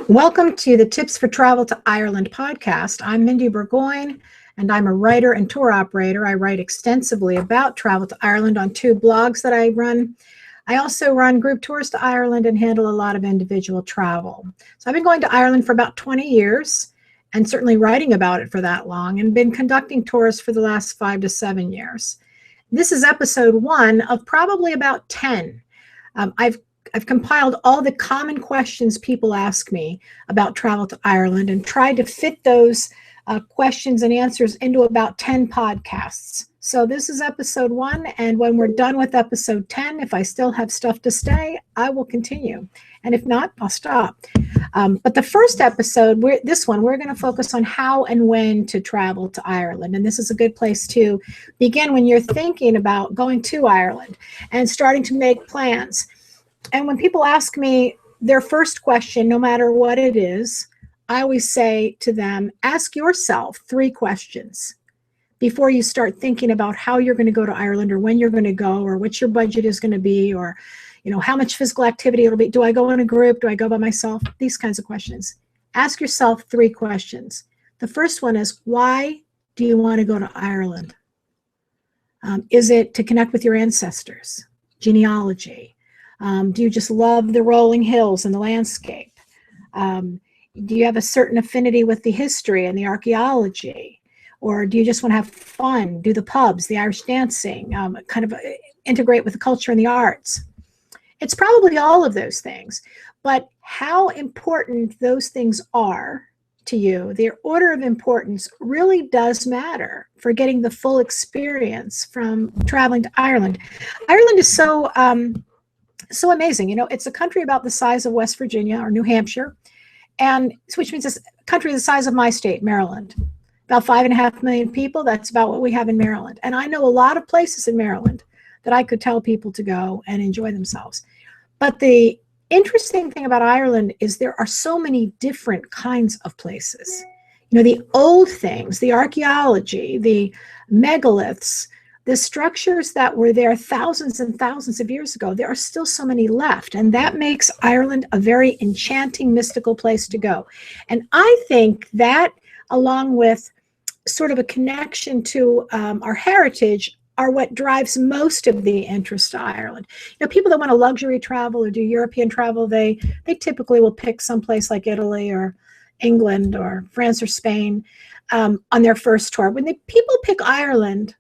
Welcome to the Tips for Travel to Ireland podcast. I'm Mindie Burgoyne, and I'm a writer and tour operator. I write extensively about travel to Ireland on two blogs that I run. I also run group tours to Ireland and handle a lot of individual travel. So I've been going to Ireland for about 20 years and certainly writing about it for that long, and been conducting tours for the last 5 to 7 years. This is episode 1 of probably about 10. I've compiled all the common questions people ask me about travel to Ireland and tried to fit those questions and answers into about 10 podcasts. So this is episode 1, and when we're done with episode 10, if I still have stuff to say, I will continue. And if not, I'll stop. But the first episode, we're going to focus on how and when to travel to Ireland. And this is a good place to begin when you're thinking about going to Ireland and starting to make plans. And when people ask me their first question, no matter what it is, I always say to them, ask yourself 3 questions before you start thinking about how you're going to go to Ireland, or when you're going to go, or what your budget is going to be, or how much physical activity it'll be. Do I go in a group? Do I go by myself? These kinds of questions. Ask yourself 3 questions. The first one is, why do you want to go to Ireland? Is it to connect with your ancestors? Genealogy? Do you just love the rolling hills and the landscape? Do you have a certain affinity with the history and the archaeology? Or do you just want to have fun, do the pubs, the Irish dancing, kind of integrate with the culture and the arts? It's probably all of those things. But how important those things are to you, their order of importance, really does matter for getting the full experience from traveling to Ireland. Ireland is so amazing. It's a country about the size of West Virginia or New Hampshire, and which means it's a country the size of my state, Maryland. About 5.5 million people. That's about what we have in Maryland. And I know a lot of places in Maryland that I could tell people to go and enjoy themselves. But the interesting thing about Ireland is there are so many different kinds of places. The old things, the archaeology, the megaliths, the structures that were there thousands and thousands of years ago, there are still so many left. And that makes Ireland a very enchanting, mystical place to go. And I think that, along with sort of a connection to our heritage, are what drives most of the interest to Ireland. People that want to luxury travel or do European travel, they typically will pick someplace like Italy or England or France or Spain on their first tour. When people pick Ireland,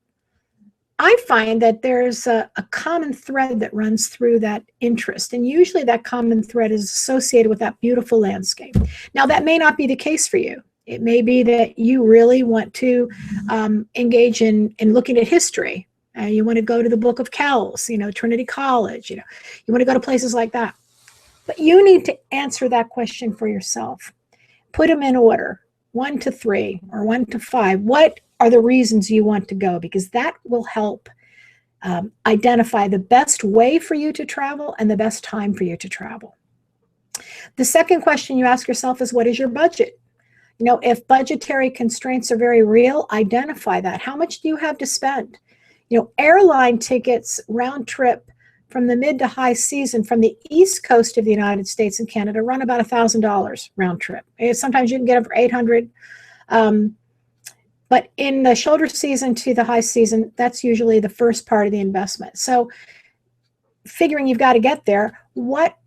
I find that there's a common thread that runs through that interest, and usually that common thread is associated with that beautiful landscape. Now, that may not be the case for you. It may be that you really want to engage in looking at history. You want to go to the Book of Kells, Trinity College. You want to go to places like that. But you need to answer that question for yourself. Put them in order, 1 to 3 or 1 to 5. What are the reasons you want to go? Because that will help identify the best way for you to travel and the best time for you to travel. The second question you ask yourself is, what is your budget? If budgetary constraints are very real, identify that. How much do you have to spend? Airline tickets round trip from the mid to high season from the East Coast of the United States and Canada run about $1,000 round trip. Sometimes you can get them for $800. But in the shoulder season to the high season, that's usually the first part of the investment. So figuring you've got to get there, what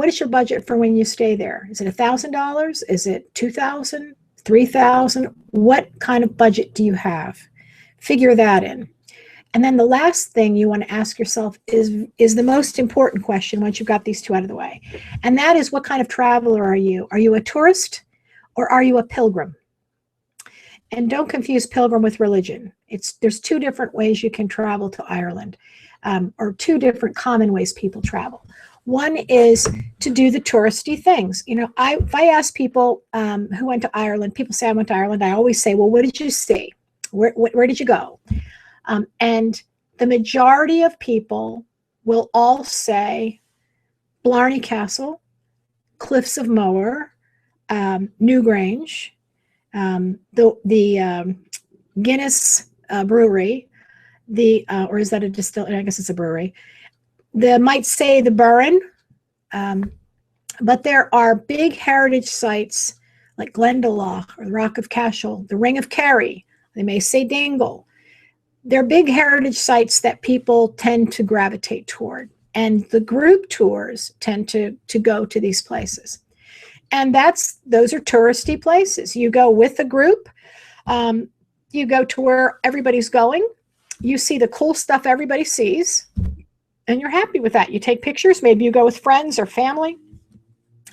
is your budget for when you stay there? Is it $1,000? Is it $2,000? $3,000? What kind of budget do you have? Figure that in. And then the last thing you want to ask yourself is the most important question once you've got these 2 out of the way. And that is, what kind of traveler are you? Are you a tourist or are you a pilgrim? And don't confuse pilgrim with religion. There's 2 different ways you can travel to Ireland, or 2 different common ways people travel. One is to do the touristy things. If I ask people who went to Ireland, people say I went to Ireland, I always say, well, what did you see? Where did you go? And the majority of people will all say Blarney Castle, Cliffs of Moher, Newgrange, the Guinness brewery, or is that a distillery? I guess it's a brewery. Might say the Burren, But there are big heritage sites like Glendalough or the Rock of Cashel, the Ring of Kerry, they may say Dingle. They're big heritage sites that people tend to gravitate toward. And the group tours tend to go to these places. And those are touristy places. You go with a group, you go to where everybody's going, you see the cool stuff everybody sees, and you're happy with that. You take pictures, maybe you go with friends or family,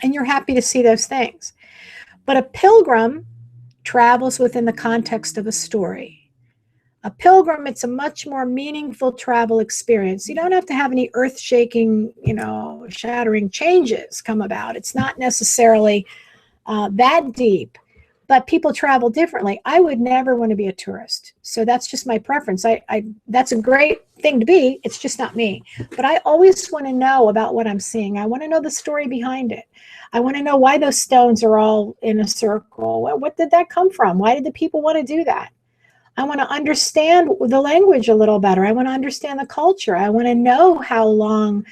and you're happy to see those things. But a pilgrim travels within the context of a story. A pilgrim, it's a much more meaningful travel experience. You don't have to have any earth-shaking, shattering changes come about. It's not necessarily that deep, but people travel differently. I would never want to be a tourist. So that's just my preference. That's a great thing to be. It's just not me. But I always want to know about what I'm seeing. I want to know the story behind it. I want to know why those stones are all in a circle. What did that come from? Why did the people want to do that? I want to understand the language a little better. I want to understand the culture. I want to know how long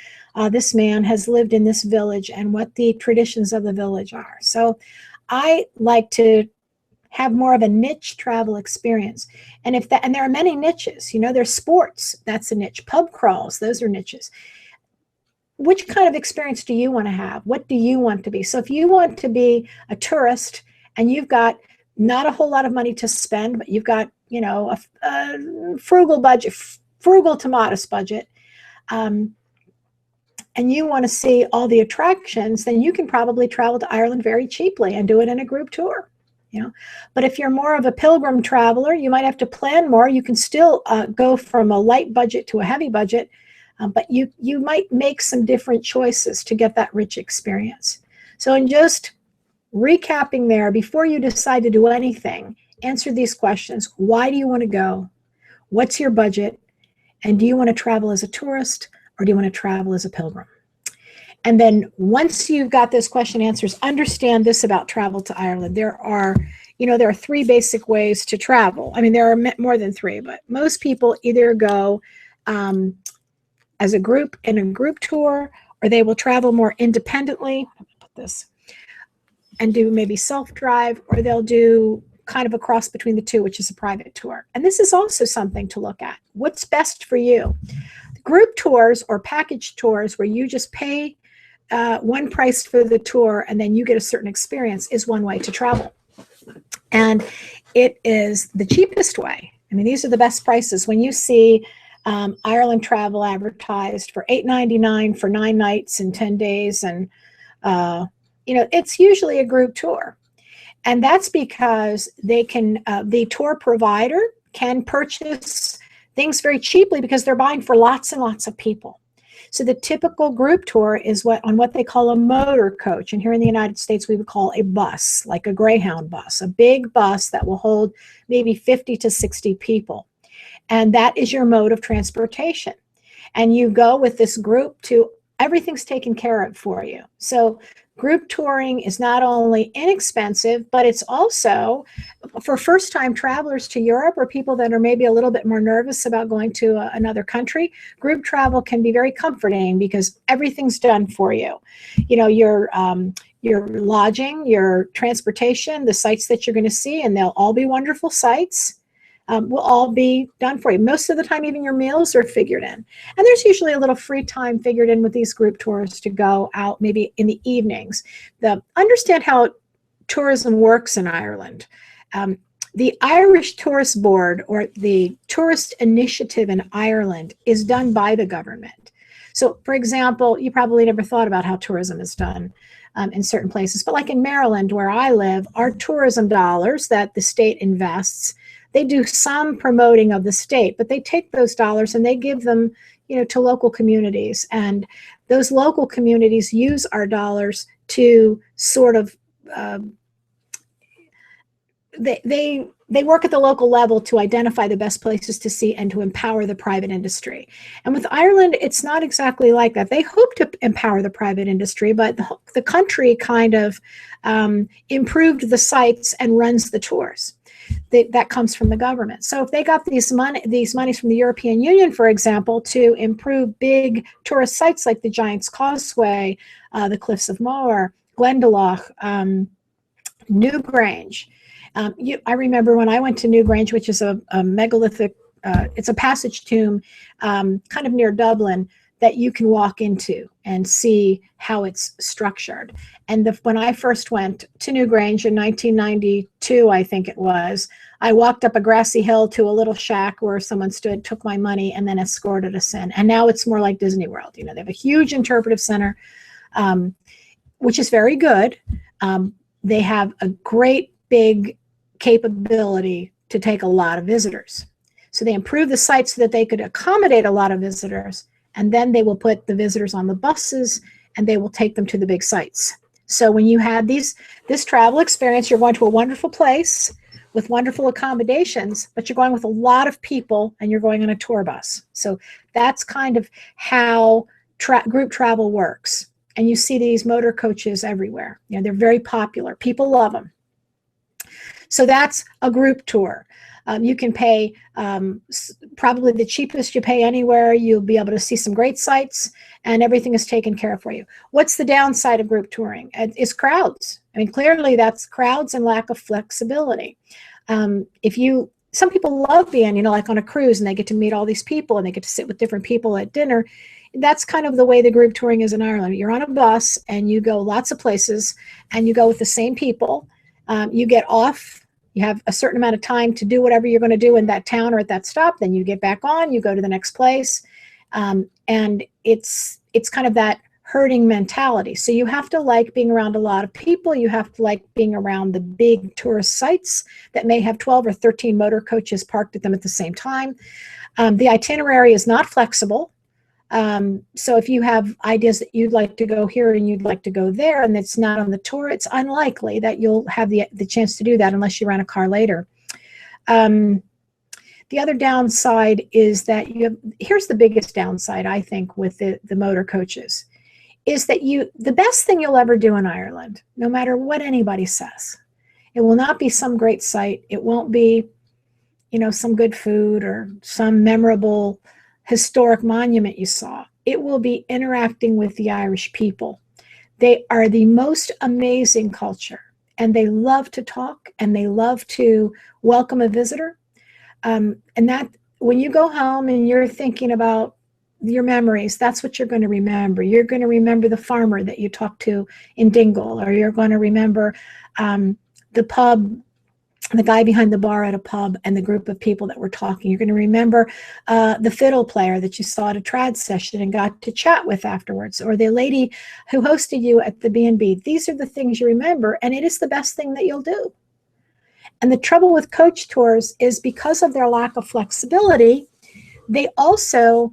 this man has lived in this village and what the traditions of the village are. So I like to have more of a niche travel experience. And there are many niches, there's sports, that's a niche. Pub crawls, those are niches. Which kind of experience do you want to have? What do you want to be? So if you want to be a tourist and you've got not a whole lot of money to spend, but you've got a frugal budget, frugal to modest budget, and you want to see all the attractions, then you can probably travel to Ireland very cheaply and do it in a group tour. But if you're more of a pilgrim traveler, you might have to plan more. You can still go from a light budget to a heavy budget, but you might make some different choices to get that rich experience. So in just recapping there, before you decide to do anything, answer these questions. Why do you want to go? What's your budget? And do you want to travel as a tourist or do you want to travel as a pilgrim? And then once you've got those question answers, understand this about travel to Ireland. There are 3 basic ways to travel. I mean, there are more than 3, but most people either go as a group in a group tour, or they will travel more independently. I'm going to put this and do maybe self-drive, or they'll do kind of a cross between the two, which is a private tour. And this is also something to look at. What's best for you? Group tours or package tours where you just pay one price for the tour and then you get a certain experience is one way to travel. And it is the cheapest way. I mean, these are the best prices. When you see Ireland travel advertised for $8.99 for 9 nights and 10 days, and it's usually a group tour. And that's because the tour provider can purchase things very cheaply because they're buying for lots and lots of people. So the typical group tour is on what they call a motor coach. And here in the United States, we would call a bus, like a Greyhound bus, a big bus that will hold maybe 50 to 60 people. And that is your mode of transportation. And you go with this group to everything's taken care of for you. So group touring is not only inexpensive, but it's also for first-time travelers to Europe or people that are maybe a little bit more nervous about going to another country. Group travel can be very comforting because everything's done for you. Your lodging, your transportation, the sites that you're going to see, and they'll all be wonderful sites. Will all be done for you. Most of the time, even your meals are figured in. And there's usually a little free time figured in with these group tours to go out maybe in the evenings. Understand how tourism works in Ireland. The Irish Tourist Board, or the tourist initiative in Ireland, is done by the government. So, for example, you probably never thought about how tourism is done in certain places. But like in Maryland, where I live, our tourism dollars that the state invests, they do some promoting of the state, but they take those dollars and they give them, to local communities. And those local communities use our dollars to sort of, they they work at the local level to identify the best places to see and to empower the private industry. And with Ireland, it's not exactly like that. They hope to empower the private industry, but the country kind of improved the sites and runs the tours. That comes from the government. So if they got these monies from the European Union, for example, to improve big tourist sites like the Giant's Causeway, the Cliffs of Moher, Glendalough, Newgrange. I remember when I went to Newgrange, which is a megalithic, it's a passage tomb kind of near Dublin that you can walk into and see how it's structured. And when I first went to Newgrange in 1992, I think it was, I walked up a grassy hill to a little shack where someone stood, took my money, and then escorted us in. And now it's more like Disney World. You know, they have a huge interpretive center, which is very good. They have a great big capability to take a lot of visitors. So they improved the site so that they could accommodate a lot of visitors, and then they will put the visitors on the buses and they will take them to the big sites. So when you have this travel experience, you're going to a wonderful place with wonderful accommodations, but you're going with a lot of people and you're going on a tour bus. So that's kind of how group travel works. And you see these motor coaches everywhere. You know, they're very popular. People love them. So that's a group tour. You can pay probably the cheapest you pay anywhere. You'll be able to see some great sights and everything is taken care of for you. What's the downside of group touring? It's crowds. I mean, clearly that's crowds and lack of flexibility. Some people love being, you know, like on a cruise and they get to meet all these people and they get to sit with different people at dinner. That's kind of the way the group touring is in Ireland. You're on a bus and you go lots of places and you go with the same people. You get off. You have a certain amount of time to do whatever you're going to do in that town or at that stop. Then you get back on, you go to the next place. And it's kind of that herding mentality. So you have to like being around a lot of people. You have to like being around the big tourist sites that may have 12 or 13 motor coaches parked at them at the same time. The itinerary is not flexible. So if you have ideas that you'd like to go here and you'd like to go there and it's not on the tour, it's unlikely that you'll have the chance to do that unless you rent a car later. The other downside is that here's the biggest downside, I think, with the motor coaches, is that the best thing you'll ever do in Ireland, no matter what anybody says, it will not be some great site. It won't be, you know, some good food or some memorable historic monument you saw. It will be interacting with the Irish people. They are the most amazing culture and they love to talk and they love to welcome a visitor. And that when you go home and you're thinking about your memories, that's what you're going to remember. You're going to remember the farmer that you talked to in Dingle, or you're going to remember the pub, the guy behind the bar at a pub and the group of people that were talking. You're going to remember the fiddle player that you saw at a trad session and got to chat with afterwards, or the lady who hosted you at the B&B. These are the things you remember, and it is the best thing that you'll do. And the trouble with coach tours is because of their lack of flexibility, they also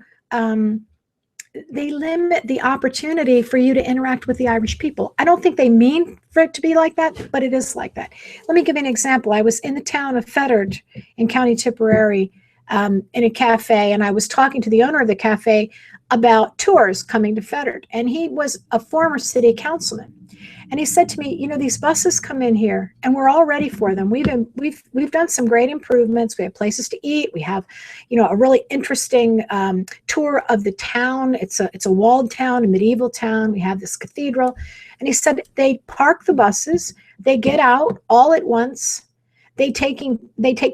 they limit the opportunity for you to interact with the Irish people. I don't think they mean for it to be like that, but it is like that. Let me give you an example. I was in the town of Fettard in County Tipperary in a cafe, and I was talking to the owner of the cafe about tours coming to Fettard, and he was a former city councilman. And he said to me, you know, these buses come in here and we're all ready for them. We've done some great improvements. We have places to eat. We have, you know, a really interesting tour of the town. It's a walled town, a medieval town. We have this cathedral. And he said they park the buses, they get out all at once. They take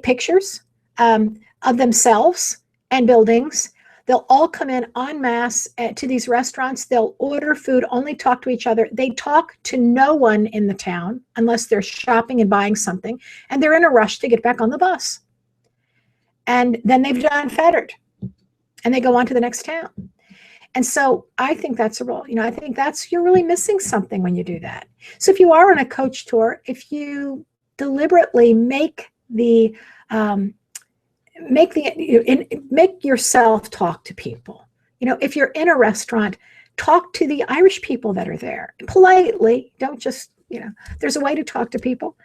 pictures of themselves and buildings. They'll all come in en masse to these restaurants. They'll order food, only talk to each other. They talk to no one in the town unless they're shopping and buying something. And they're in a rush to get back on the bus. And then they've done Fettard. And they go on to the next town. And so I think that's a role. You know, I think you're really missing something when you do that. So if you are on a coach tour, if you deliberately make yourself talk to people. You know, if you're in a restaurant, talk to the Irish people that are there politely. Don't just, you know, there's a way to talk to people,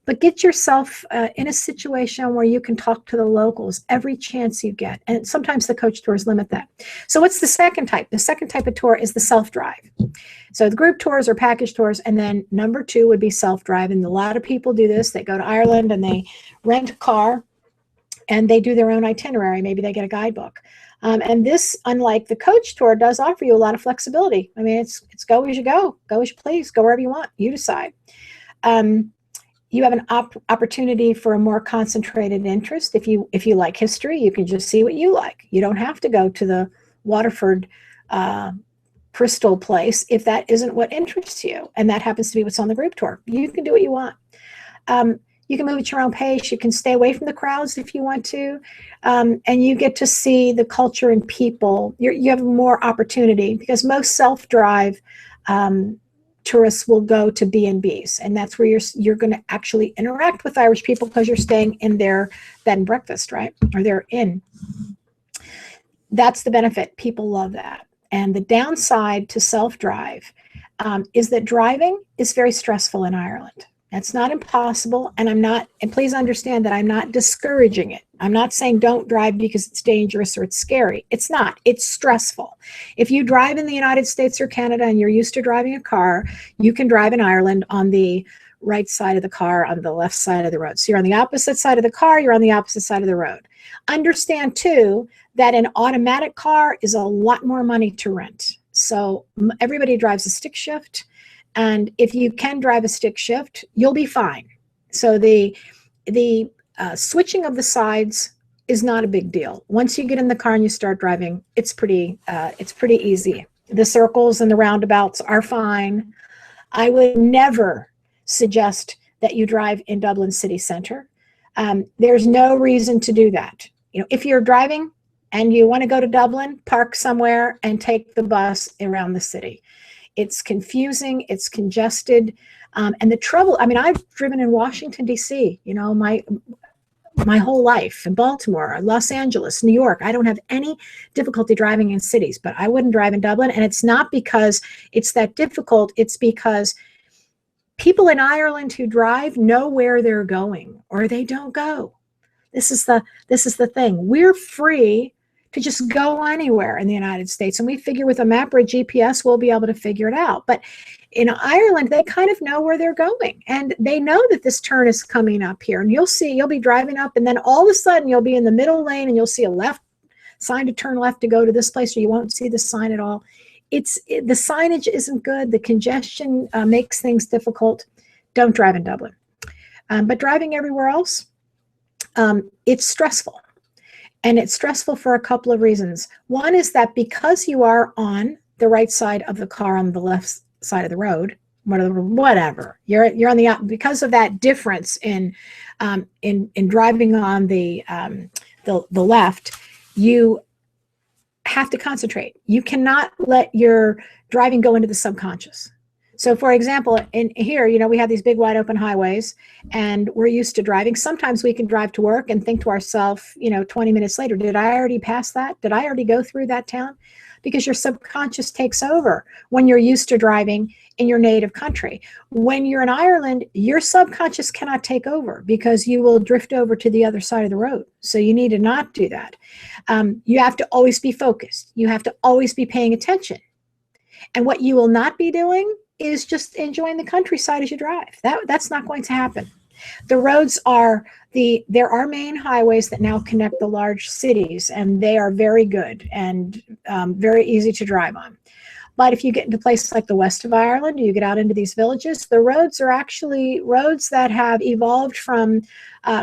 But get yourself in a situation where you can talk to the locals every chance you get. And sometimes the coach tours limit that. So what's the second type? The second type of tour is the self-drive. So the group tours or package tours, and then number 2 would be self-drive. And a lot of people do this. They go to Ireland and they rent a car and they do their own itinerary. Maybe they get a guidebook. And this, unlike the coach tour, does offer you a lot of flexibility. I mean, it's go as you go as you please, go wherever you want, you decide. You have an opportunity for a more concentrated interest. If you like history, you can just see what you like. You don't have to go to the Waterford Crystal place if that isn't what interests you, and that happens to be what's on the group tour. You can do what you want. You can move at your own pace. You can stay away from the crowds if you want to, and you get to see the culture and people. You have more opportunity because most self-drive tourists will go to B&Bs, and that's where you're going to actually interact with Irish people because you're staying in their bed and breakfast, right? Or they're in. That's the benefit. People love that. And the downside to self-drive is that driving is very stressful in Ireland. That's not impossible, and please understand that I'm not discouraging it. I'm not saying don't drive because it's dangerous or it's scary. It's not. It's stressful. If you drive in the United States or Canada and you're used to driving a car, you can drive in Ireland on the right side of the car, on the left side of the road. So you're on the opposite side of the car, you're on the opposite side of the road. Understand, too, that an automatic car is a lot more money to rent. So everybody drives a stick shift. And if you can drive a stick shift, you'll be fine. So the switching of the sides is not a big deal. Once you get in the car and you start driving, it's pretty easy. The circles and the roundabouts are fine. I would never suggest that you drive in Dublin city center. There's no reason to do that. If you're driving and you want to go to Dublin, park somewhere and take the bus around the city. It's confusing, it's congested, and the trouble, I've driven in Washington, D.C., my whole life, in Baltimore, Los Angeles, New York. I don't have any difficulty driving in cities, but I wouldn't drive in Dublin, and it's not because it's that difficult, it's because people in Ireland who drive know where they're going, or they don't go. This is the thing. We're free to just go anywhere in the United States. And we figure with a map or a GPS, we'll be able to figure it out. But in Ireland, they kind of know where they're going. And they know that this turn is coming up here. And you'll be driving up, and then all of a sudden you'll be in the middle lane and you'll see a left sign to turn left to go to this place, or you won't see the sign at all. The signage isn't good. The congestion makes things difficult. Don't drive in Dublin. But driving everywhere else, it's stressful. And it's stressful for a couple of reasons. One is that because you are on the right side of the car on the left side of the road, whatever, you're on because of that difference in driving on the left, you have to concentrate. You cannot let your driving go into the subconscious. So, for example, in here, we have these big wide open highways, and we're used to driving. Sometimes we can drive to work and think to ourselves, 20 minutes later, did I already pass that? Did I already go through that town? Because your subconscious takes over when you're used to driving in your native country. When you're in Ireland, your subconscious cannot take over because you will drift over to the other side of the road. So you need to not do that. You have to always be focused. You have to always be paying attention. And what you will not be doing is just enjoying the countryside as you drive. That's not going to happen. The roads there are main highways that now connect the large cities, and they are very good and very easy to drive on. But if you get into places like the west of Ireland, you get out into these villages, the roads are actually roads that have evolved from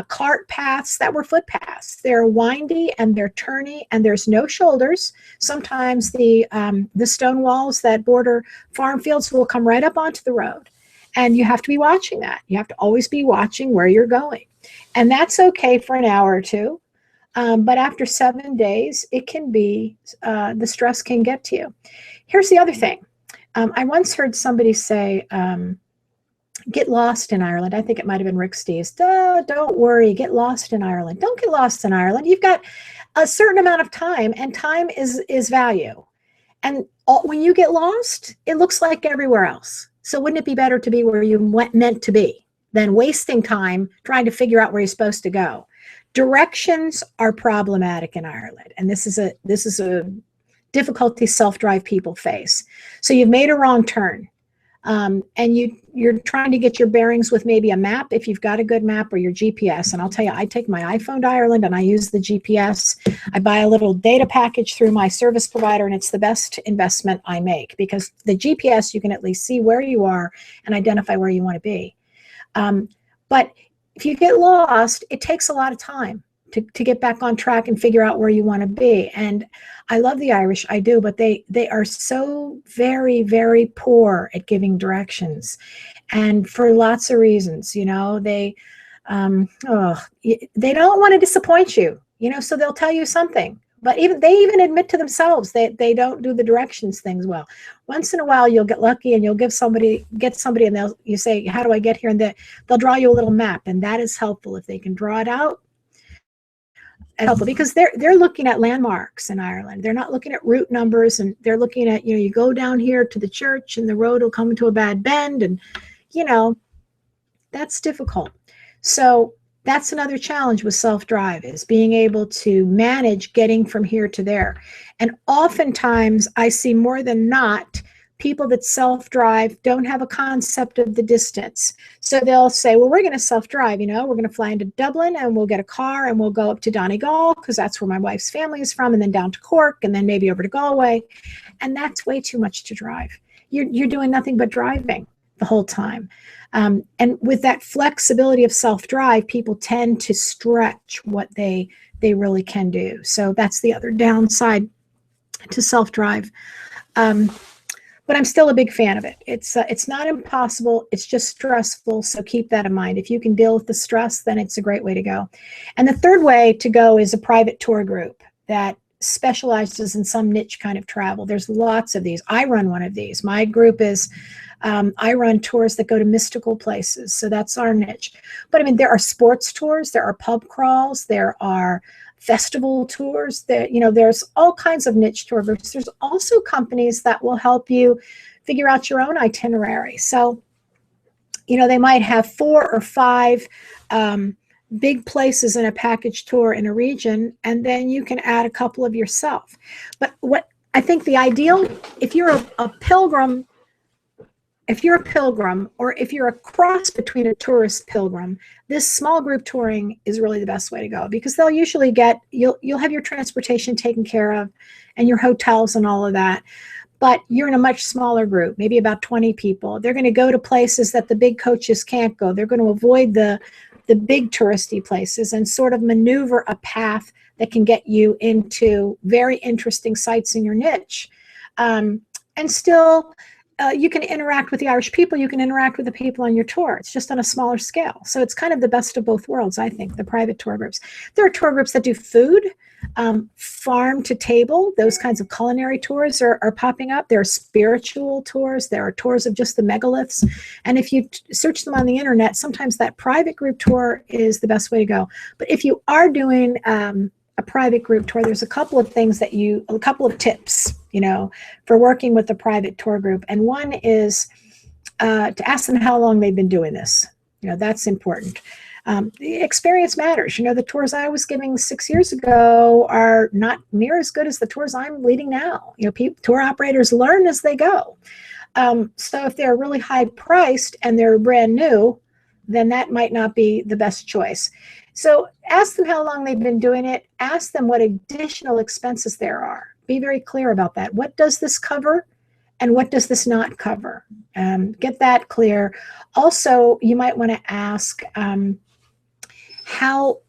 cart paths that were footpaths. They're windy and they're turny, and there's no shoulders. Sometimes the stone walls that border farm fields will come right up onto the road. And you have to be watching that. You have to always be watching where you're going. And that's okay for an hour or two. But after 7 days, it can be, the stress can get to you. Here's the other thing. I once heard somebody say, get lost in Ireland. I think it might have been Rick Steves. Don't worry, get lost in Ireland. Don't get lost in Ireland. You've got a certain amount of time, and time is value. And when you get lost, it looks like everywhere else. So wouldn't it be better to be where you meant to be? than wasting time trying to figure out where you're supposed to go. Directions are problematic in Ireland, and this is a difficulty self-drive people face. So you've made a wrong turn, and you're trying to get your bearings with maybe a map, if you've got a good map, or your GPS. And I'll tell you, I take my iPhone to Ireland and I use the GPS. I buy a little data package through my service provider, and it's the best investment I make, because the GPS, you can at least see where you are and identify where you want to be. But if you get lost, it takes a lot of time to get back on track and figure out where you want to be. And I love the Irish, I do, but they are so very, very poor at giving directions, and for lots of reasons. They don't want to disappoint you, so they'll tell you something, but they even admit to themselves they don't do the directions things well. Once in a while you'll get lucky and you'll get somebody and you say, how do I get here? And they'll draw you a little map, and that is helpful if they can draw it out. Helpful, because they're looking at landmarks in Ireland. They're not looking at route numbers, and they're looking at, you go down here to the church and the road will come into a bad bend, and that's difficult. So that's another challenge with self-drive, is being able to manage getting from here to there. And oftentimes I see more than not, people that self-drive don't have a concept of the distance. So they'll say, well, we're going to self-drive, we're going to fly into Dublin and we'll get a car and we'll go up to Donegal, because that's where my wife's family is from, and then down to Cork, and then maybe over to Galway. And that's way too much to drive. You're doing nothing but driving the whole time. And with that flexibility of self-drive, people tend to stretch what they really can do. So that's the other downside to self-drive. But I'm still a big fan of it. It's not impossible. It's just stressful. So keep that in mind. If you can deal with the stress, then it's a great way to go. And the third way to go is a private tour group that specializes in some niche kind of travel. There's lots of these. I run one of these. My group is, I run tours that go to mystical places. So that's our niche. But there are sports tours, there are pub crawls, there are festival tours, there's all kinds of niche tour groups. There's also companies that will help you figure out your own itinerary. So, they might have 4 or 5 big places in a package tour in a region, and then you can add a couple of yourself. But what I think the ideal, if you're a pilgrim, or if you're a cross between a tourist pilgrim, this small group touring is really the best way to go, because they'll usually you'll have your transportation taken care of and your hotels and all of that. But you're in a much smaller group, maybe about 20 people. They're going to go to places that the big coaches can't go. They're going to avoid the big touristy places and sort of maneuver a path that can get you into very interesting sites in your niche. And still, you can interact with the Irish people, you can interact with the people on your tour. It's just on a smaller scale. So it's kind of the best of both worlds, I think, the private tour groups. There are tour groups that do food, farm to table, those kinds of culinary tours are popping up. There are spiritual tours. There are tours of just the megaliths. And if you search them on the internet, sometimes that private group tour is the best way to go. But if you are doing a private group tour, there's a couple of tips, for working with a private tour group. And one is to ask them how long they've been doing this. That's important. The experience matters. The tours I was giving 6 years ago are not near as good as the tours I'm leading now. Tour operators learn as they go. So if they're really high priced and they're brand new, then that might not be the best choice. So ask them how long they've been doing it. Ask them what additional expenses there are. Be very clear about that. What does this cover and what does this not cover? Get that clear. Also, you might want to ask how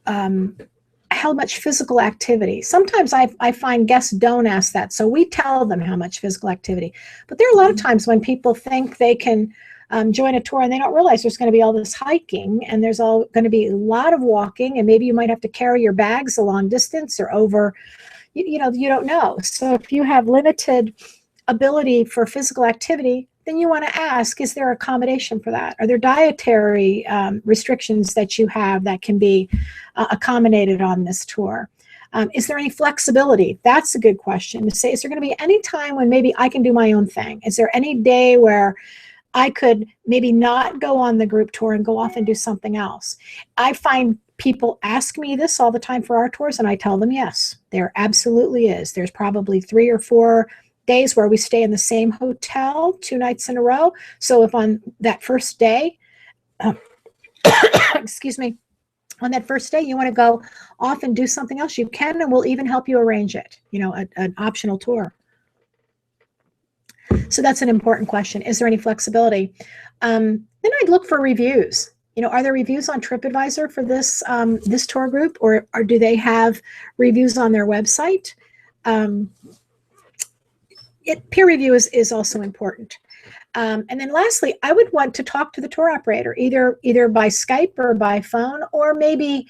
much physical activity. Sometimes I find guests don't ask that, so we tell them how much physical activity. But there are a lot of times when people think they can join a tour and they don't realize there's going to be all this hiking and there's all going to be a lot of walking, and maybe you might have to carry your bags a long distance or over, you don't know. So if you have limited ability for physical activity, then you want to ask, is there accommodation for that? Are there dietary restrictions that you have that can be accommodated on this tour? Is there any flexibility? That's a good question to say. Is there going to be any time when maybe I can do my own thing? Is there any day where I could maybe not go on the group tour and go off and do something else. I find people ask me this all the time for our tours, and I tell them yes, there absolutely is. There's probably 3 or 4 days where we stay in the same hotel 2 nights in a row. So if on that first day, excuse me, on that first day you want to go off and do something else, you can, and we'll even help you arrange it, an optional tour. So that's an important question. Is there any flexibility? Then I'd look for reviews. Are there reviews on TripAdvisor for this tour group, or do they have reviews on their website? Peer review is also important. And then lastly, I would want to talk to the tour operator, either by Skype or by phone, or maybe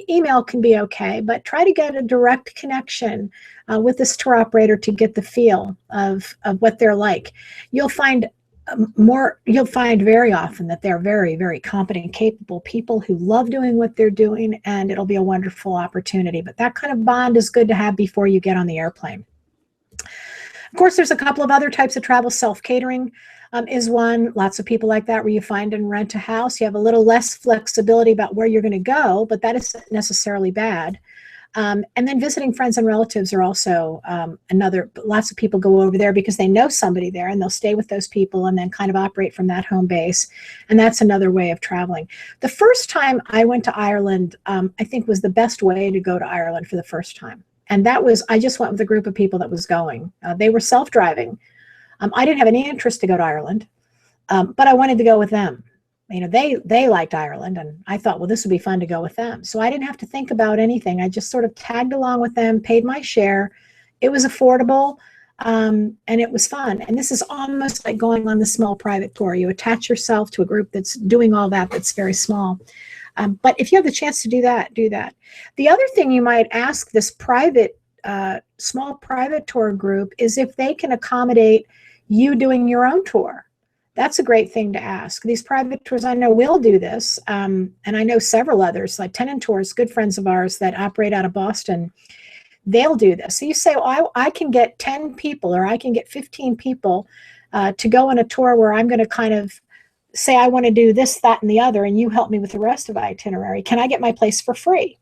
email can be okay, but try to get a direct connection with this tour operator to get the feel of what they're like. You'll find very often that they're very, very competent and capable people who love doing what they're doing, and it'll be a wonderful opportunity. But that kind of bond is good to have before you get on the airplane. Of course, there's a couple of other types of travel. Self-catering is one. Lots of people like that, where you find and rent a house. You have a little less flexibility about where you're going to go, but that isn't necessarily bad. And then visiting friends and relatives are also another. Lots of people go over there because they know somebody there, and they'll stay with those people and then kind of operate from that home base. And that's another way of traveling. The first time I went to Ireland, I think was the best way to go to Ireland for the first time. And that was, I just went with a group of people that was going. They were self-driving. I didn't have any interest to go to Ireland, but I wanted to go with them. They liked Ireland, and I thought, well, this would be fun to go with them. So I didn't have to think about anything. I just sort of tagged along with them, paid my share. It was affordable, and it was fun. And this is almost like going on the small private tour. You attach yourself to a group that's doing all that, that's very small. But if you have the chance to do that, do that. The other thing you might ask this small private tour group is if they can accommodate you doing your own tour. That's a great thing to ask. These private tours, I know, will do this. And I know several others, like Tenant Tours, good friends of ours that operate out of Boston. They'll do this. So you say, well, I can get 10 people, or I can get 15 people to go on a tour where I'm going to kind of say I want to do this, that, and the other, and you help me with the rest of the itinerary. Can I get my place for free?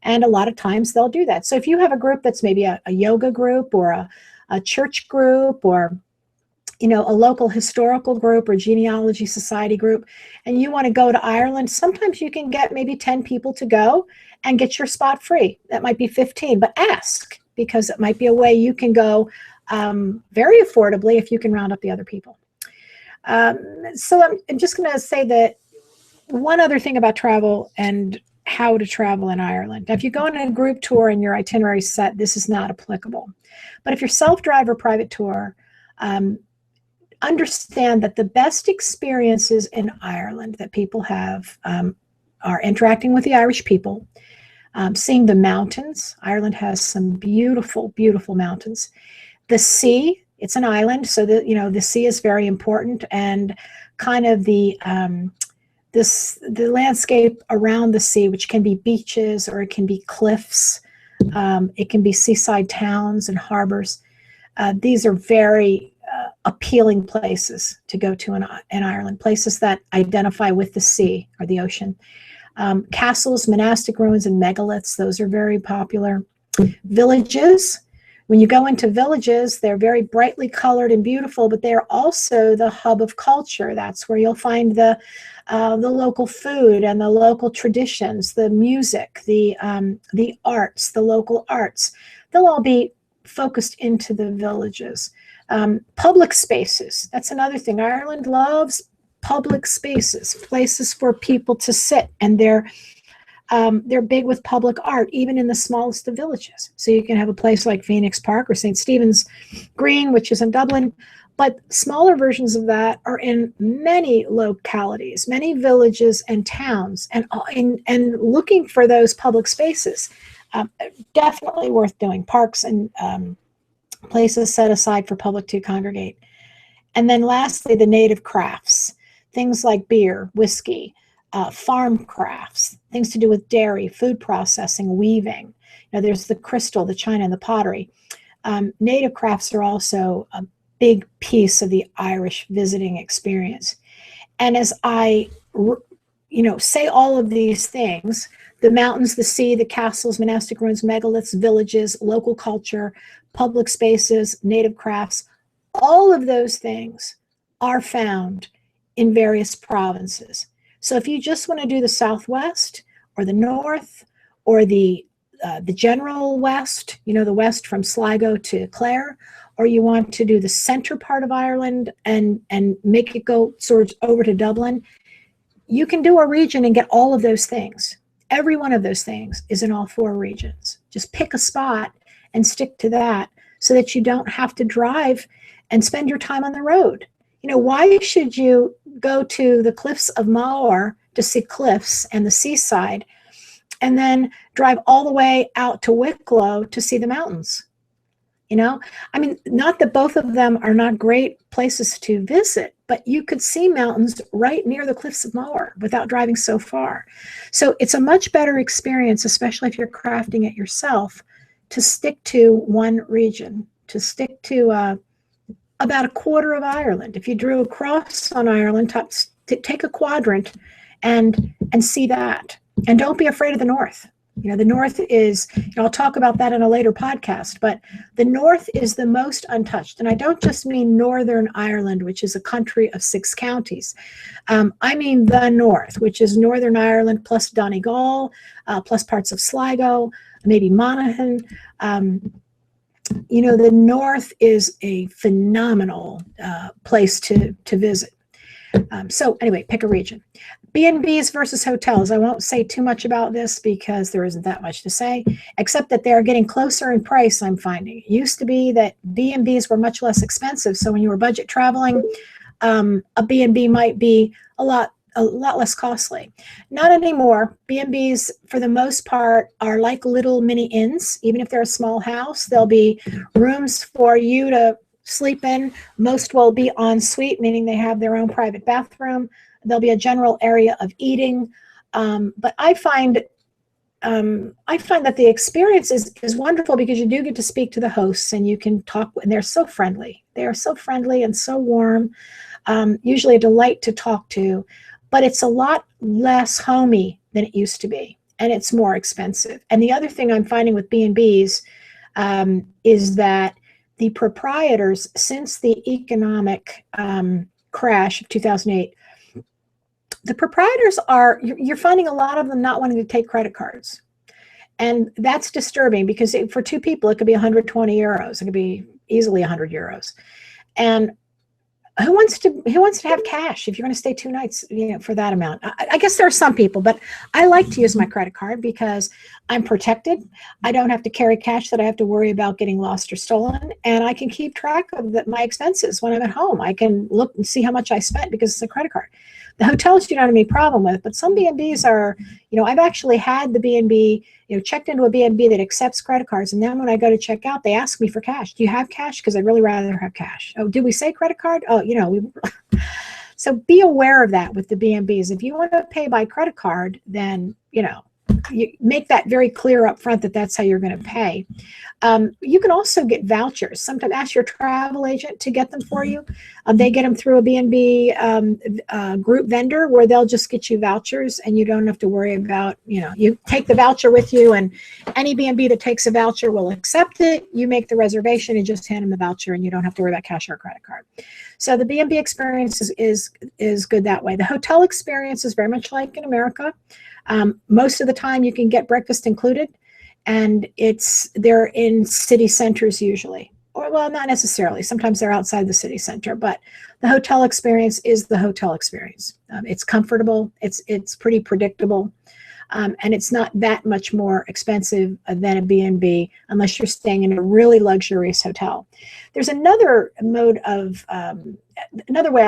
And a lot of times they'll do that. So if you have a group that's maybe a yoga group, or a church group, or a local historical group or genealogy society group, and you want to go to Ireland, sometimes you can get maybe 10 people to go and get your spot free. That might be 15, but ask, because it might be a way you can go very affordably if you can round up the other people. So I'm just going to say that one other thing about travel and how to travel in Ireland. Now, if you go on a group tour and your itinerary set, this is not applicable. But if you're self-drive or private tour, understand that the best experiences in Ireland that people have are interacting with the Irish people, seeing the mountains. Ireland has some beautiful, beautiful mountains. The sea. It's an island, so the sea is very important, and kind of the landscape around the sea, which can be beaches or it can be cliffs, it can be seaside towns and harbors. These are very appealing places to go to in Ireland, places that identify with the sea or the ocean. Castles, monastic ruins, and megaliths, those are very popular. Villages. When you go into villages, they're very brightly colored and beautiful, but they're also the hub of culture. That's where you'll find the local food and the local traditions, the music, the arts, the local arts. They'll all be focused into the villages. Public spaces. That's another thing. Ireland loves public spaces, places for people to sit, and they're big with public art, even in the smallest of villages. So you can have a place like Phoenix Park or St. Stephen's Green, which is in Dublin, but smaller versions of that are in many localities, many villages and towns, and looking for those public spaces. Definitely worth doing. Parks and places set aside for public to congregate. And then lastly, the native crafts, things like beer, whiskey, farm crafts, things to do with dairy, food processing, weaving. There's the crystal, the china, and the pottery. Native crafts are also big piece of the Irish visiting experience. And as I, say all of these things, the mountains, the sea, the castles, monastic ruins, megaliths, villages, local culture, public spaces, native crafts, all of those things are found in various provinces. So if you just want to do the Southwest or the North or the general West, the West from Sligo to Clare, or you want to do the center part of Ireland and make it go sort of over to Dublin, you can do a region and get all of those things. Every one of those things is in all 4 regions. Just pick a spot and stick to that so that you don't have to drive and spend your time on the road. Why should you go to the cliffs of Moher to see cliffs and the seaside and then drive all the way out to Wicklow to see the mountains? Not that both of them are not great places to visit, but you could see mountains right near the cliffs of Moher without driving so far. So it's a much better experience, especially if you're crafting it yourself, to stick to one region, to stick to about a quarter of Ireland. If you drew a cross on Ireland, take a quadrant and see that. And don't be afraid of the North. The North is, I'll talk about that in a later podcast, but the North is the most untouched. And I don't just mean Northern Ireland, which is a country of 6 counties. I mean the North, which is Northern Ireland plus Donegal, plus parts of Sligo, maybe Monaghan. The North is a phenomenal place to visit. So anyway, pick a region. B&Bs versus hotels. I won't say too much about this because there isn't that much to say, except that they're getting closer in price, I'm finding. It used to be that B&Bs were much less expensive. So when you were budget traveling, a B&B might be a lot less costly. Not anymore. B&Bs, for the most part, are like little mini inns. Even if they're a small house, there'll be rooms for you to sleep in. Most will be en suite, meaning they have their own private bathroom. There'll be a general area of eating. But I find that the experience is wonderful because you do get to speak to the hosts and you can talk, and they're so friendly. They are so friendly and so warm, usually a delight to talk to, but it's a lot less homey than it used to be, and it's more expensive. And the other thing I'm finding with B&Bs is that the proprietors, since the economic crash of 2008, the proprietors you're finding a lot of them not wanting to take credit cards. And that's disturbing because for 2 people, it could be 120 euros. It could be easily 100 euros. And who wants to have cash if you're going to stay 2 nights, for that amount? I guess there are some people, but I like to use my credit card because I'm protected. I don't have to carry cash that I have to worry about getting lost or stolen. And I can keep track of my expenses when I'm at home. I can look and see how much I spent because it's a credit card. The hotels you don't have any problem with, but some B&Bs are, I've actually had the B&B, checked into a B&B that accepts credit cards. And then when I go to check out, they ask me for cash. Do you have cash? Because I'd really rather have cash. Oh, did we say credit card? Oh, So be aware of that with the B&Bs. If you want to pay by credit card, then, you make that very clear up front that that's how you're going to pay. You can also get vouchers. Sometimes ask your travel agent to get them for you. They get them through a B&B group vendor where they'll just get you vouchers and you don't have to worry about, you take the voucher with you, and any B&B that takes a voucher will accept it. You make the reservation and just hand them the voucher and you don't have to worry about cash or credit card. So the B&B experience is good that way. The hotel experience is very much like in America. Most of the time you can get breakfast included, and they're in city centers usually, or well, not necessarily. Sometimes they're outside the city center, but the hotel experience is the hotel experience. It's comfortable, it's pretty predictable, and it's not that much more expensive than a B&B unless you're staying in a really luxurious hotel. There's another mode of, another way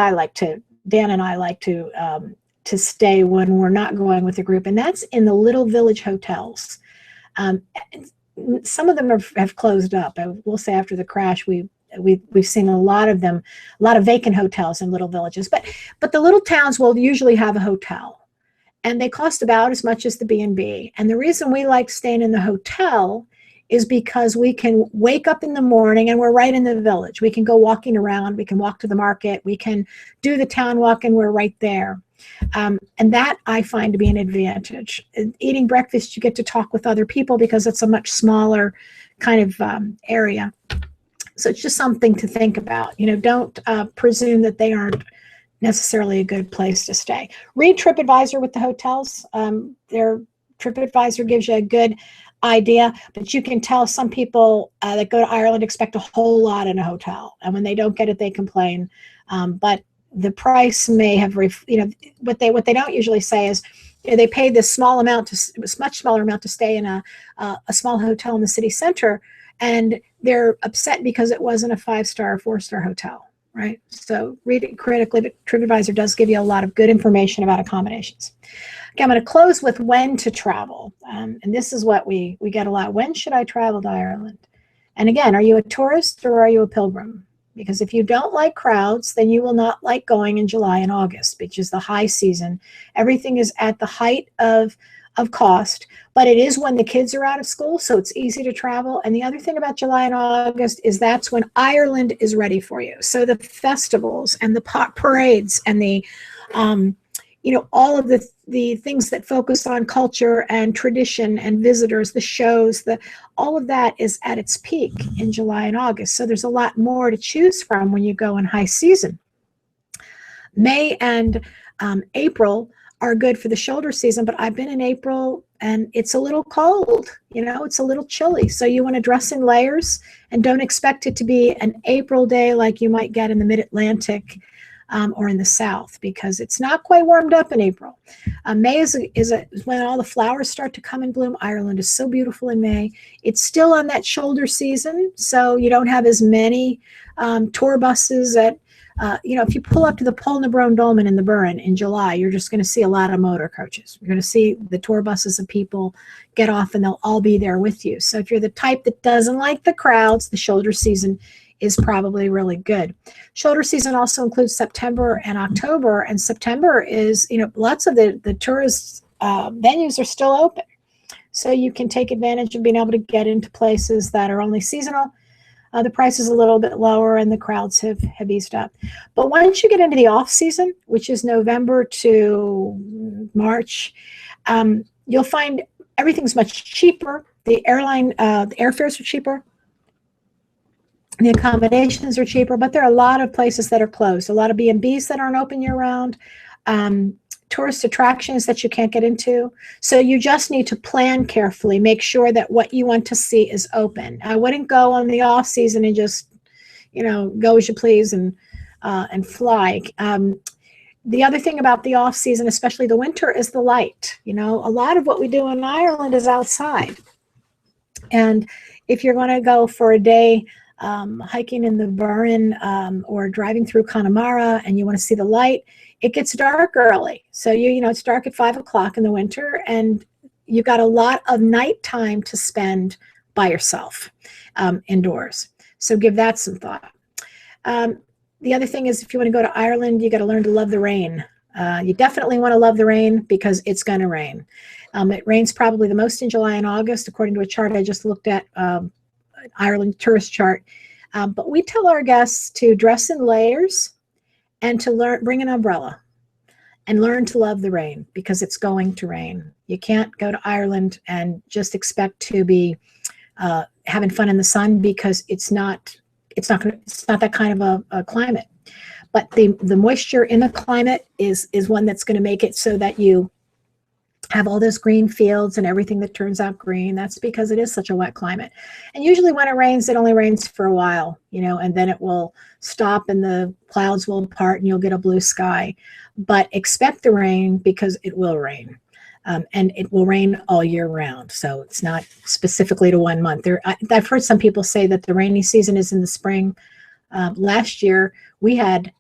Dan and I like to stay when we're not going with a group, and that's in the little village hotels. Some of them have closed up. I will say after the crash, we've seen a lot of them, a lot of vacant hotels in little villages. But the little towns will usually have a hotel, and they cost about as much as the B&B. And the reason we like staying in the hotel is because we can wake up in the morning and we're right in the village. We can go walking around. We can walk to the market. We can do the town walk and we're right there. And that I find to be an advantage. Eating breakfast, you get to talk with other people because it's a much smaller kind of area. So it's just something to think about. Don't presume that they aren't necessarily a good place to stay. Read TripAdvisor with the hotels. Their TripAdvisor gives you a good idea, but you can tell some people that go to Ireland expect a whole lot in a hotel, and when they don't get it, they complain. But the price may have, what they don't usually say is they paid this much smaller amount to stay in a small hotel in the city center, and they're upset because it wasn't a 5-star or 4-star hotel, right? So read it critically, but TripAdvisor does give you a lot of good information about accommodations. Okay, I'm going to close with when to travel. And this is what we get a lot. When should I travel to Ireland? And again, are you a tourist or are you a pilgrim? Because if you don't like crowds, then you will not like going in July and August, which is the high season. Everything is at the height of cost, but it is when the kids are out of school, so it's easy to travel. And the other thing about July and August is that's when Ireland is ready for you. So the festivals and the parades and the all of the things that focus on culture and tradition and visitors, the shows, all of that is at its peak in July and August. So there's a lot more to choose from when you go in high season. May and April are good for the shoulder season, but I've been in April and it's a little cold, it's a little chilly. So you want to dress in layers and don't expect it to be an April day like you might get in the mid-Atlantic or in the South, because it's not quite warmed up in April. May is when all the flowers start to come and bloom. Ireland is so beautiful in May. It's still on that shoulder season, so you don't have as many tour buses if you pull up to the Pol na Bron Dolmen in the Burren in July, you're just going to see a lot of motor coaches. You're going to see the tour buses of people get off and they'll all be there with you. So if you're the type that doesn't like the crowds, the shoulder season is probably really good. Shoulder season also includes September and October, and September is, lots of the tourist venues are still open. So you can take advantage of being able to get into places that are only seasonal. The price is a little bit lower and the crowds have eased up. But once you get into the off season, which is November to March, you'll find everything's much cheaper. The airfares are cheaper. The accommodations are cheaper, but there are a lot of places that are closed. A lot of B&Bs that aren't open year round. Tourist attractions that you can't get into. So you just need to plan carefully, make sure that what you want to see is open. I wouldn't go on the off season and just, go as you please and fly. The other thing about the off season, especially the winter, is the light. A lot of what we do in Ireland is outside. And if you're going to go for a day hiking in the Burren or driving through Connemara and you want to see the light, it gets dark early. So it's dark at 5 o'clock in the winter, and you've got a lot of nighttime to spend by yourself indoors. So give that some thought. The other thing is, if you want to go to Ireland, you got to learn to love the rain. You definitely want to love the rain because it's going to rain. It rains probably the most in July and August, according to a chart I just looked at, Ireland tourist chart. But we tell our guests to dress in layers and to bring an umbrella and learn to love the rain, because it's going to rain. You can't go to Ireland and just expect to be having fun in the sun, because it's not that kind of a climate. But the moisture in the climate is one that's going to make it so that you have all those green fields and everything that turns out green. That's because it is such a wet climate. And usually when it rains, it only rains for a while, and then it will stop and the clouds will part and you'll get a blue sky. But expect the rain, because it will rain. And it will rain all year round. So it's not specifically to one month. I've heard some people say that the rainy season is in the spring. Last year, we had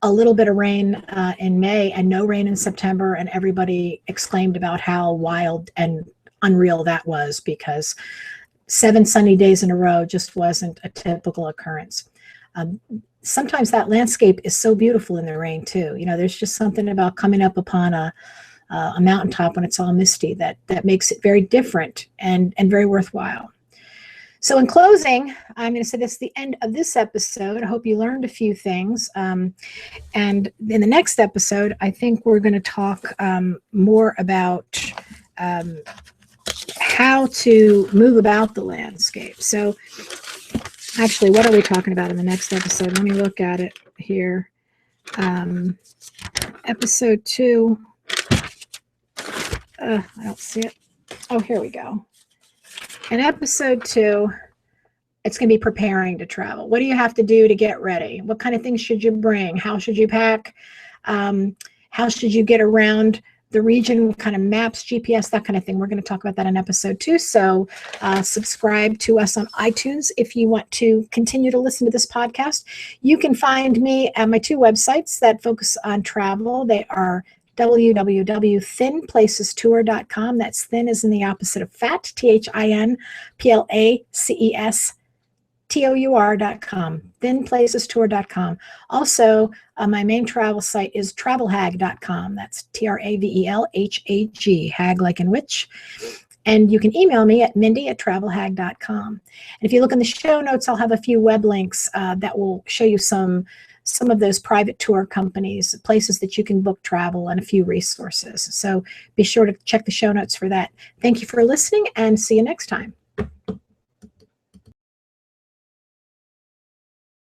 a little bit of rain in May and no rain in September, and everybody exclaimed about how wild and unreal that was, because 7 sunny days in a row just wasn't a typical occurrence. Sometimes that landscape is so beautiful in the rain too. There's just something about coming up upon a mountaintop when it's all misty that makes it very different and very worthwhile. So in closing, I'm going to say this is the end of this episode. I hope you learned a few things. And in the next episode, I think we're going to talk more about how to move about the landscape. So actually, what are we talking about in the next episode? Let me look at it here. Episode 2. I don't see it. Oh, here we go. In episode 2, it's going to be preparing to travel. What do you have to do to get ready? What kind of things should you bring? How should you pack? How should you get around the region? What kind of maps, GPS, that kind of thing? We're going to talk about that in episode 2. So subscribe to us on iTunes if you want to continue to listen to this podcast. You can find me at my 2 websites that focus on travel. They are www.thinplacestour.com. That's thin is in the opposite of fat, ThinPlacestour.com, thinplacestour.com. Also, my main travel site is travelhag.com. That's TRAVELHAG, hag like in witch. And you can email me at mindy@travelhag.com. And if you look in the show notes, I'll have a few web links that will show you some of those private tour companies, places that you can book travel, and a few resources. So be sure to check the show notes for that. Thank you for listening, and see you next time.